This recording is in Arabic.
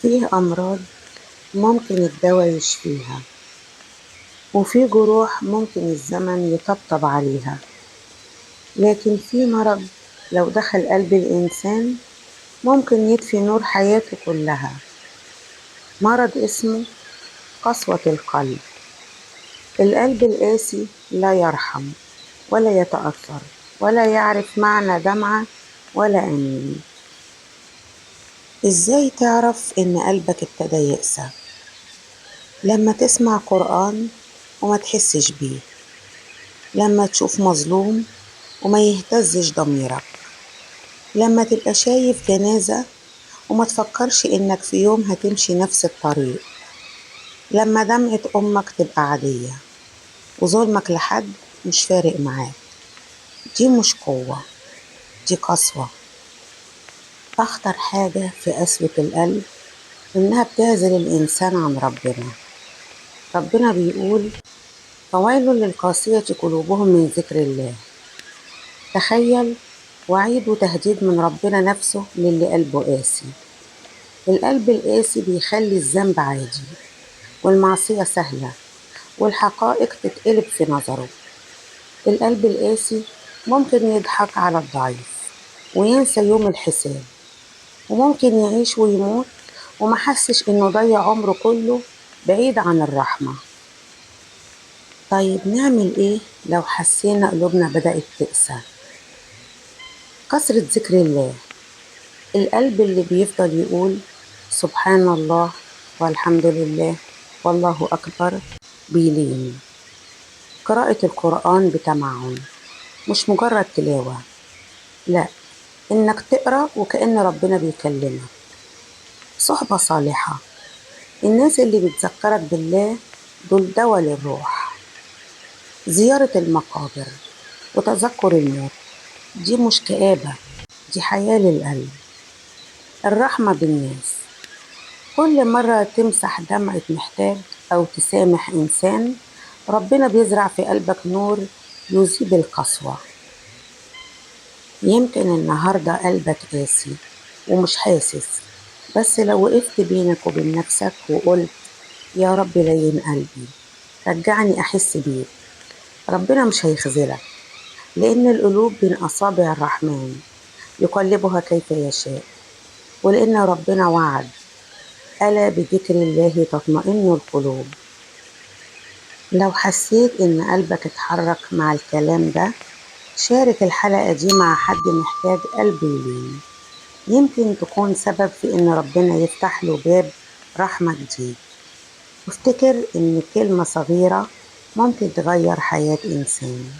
فيه أمراض ممكن الدواء يشفيها، وفيه جروح ممكن الزمن يطبطب عليها، لكن فيه مرض لو دخل قلب الإنسان ممكن يطفي نور حياته كلها. مرض اسمه قسوة القلب. القلب القاسي لا يرحم ولا يتأثر ولا يعرف معنى دمعة ولا أنين. إزاي تعرف إن قلبك ابتدى يقسى؟ لما تسمع قرآن وما تحسش بيه، لما تشوف مظلوم وما يهتزش ضميرك، لما تبقى شايف جنازة وما تفكرش إنك في يوم هتمشي نفس الطريق، لما دمعة أمك تبقى عادية وظلمك لحد مش فارق معاك. دي مش قوة، دي قسوة. أخطر حاجة في قسوة القلب إنها بتعزل الإنسان عن ربنا. ربنا بيقول: فويل للقاسية قلوبهم من ذكر الله. تخيل وعيد وتهديد من ربنا نفسه للي قلبه قاسي. القلب القاسي بيخلي الذنب عادي والمعصية سهلة والحقائق تتقلب في نظره. القلب القاسي ممكن يضحك على الضعيف وينسى يوم الحساب، وممكن يعيش ويموت ومحسش إنه ضيع عمره كله بعيد عن الرحمة. طيب نعمل إيه لو حسينا قلوبنا بدأت تقسى؟ كثرة ذكر الله. القلب اللي بيفضل يقول سبحان الله والحمد لله والله أكبر بيلين. قراءة القرآن بتمعن، مش مجرد تلاوة، لا، إنك تقرأ وكأن ربنا بيكلمك. صحبة صالحة. الناس اللي بتذكرك بالله دول دواء للروح. زيارة المقابر وتذكر الموت، دي مش كآبة، دي حياة للقلب. الرحمة بالناس. كل مرة تمسح دمعة محتاج أو تسامح إنسان، ربنا بيزرع في قلبك نور يذيب القسوة. يمكن النهاردة قلبك قاسي ومش حاسس، بس لو وقفت بينك وبين نفسك وقلت يا رب لين قلبي، رجعني أحس بيك، ربنا مش هيخذلك، لأن القلوب بين أصابع الرحمن يقلبها كيف يشاء. ولأن ربنا وعد: ألا بذكر الله تطمئن القلوب. لو حسيت إن قلبك اتحرك مع الكلام ده، شارك الحلقة دي مع حد محتاج قلب يلين، يمكن تكون سبب في إن ربنا يفتح له باب رحمة جديد. وافتكر إن كلمة صغيرة ممكن تغير حياة إنسان.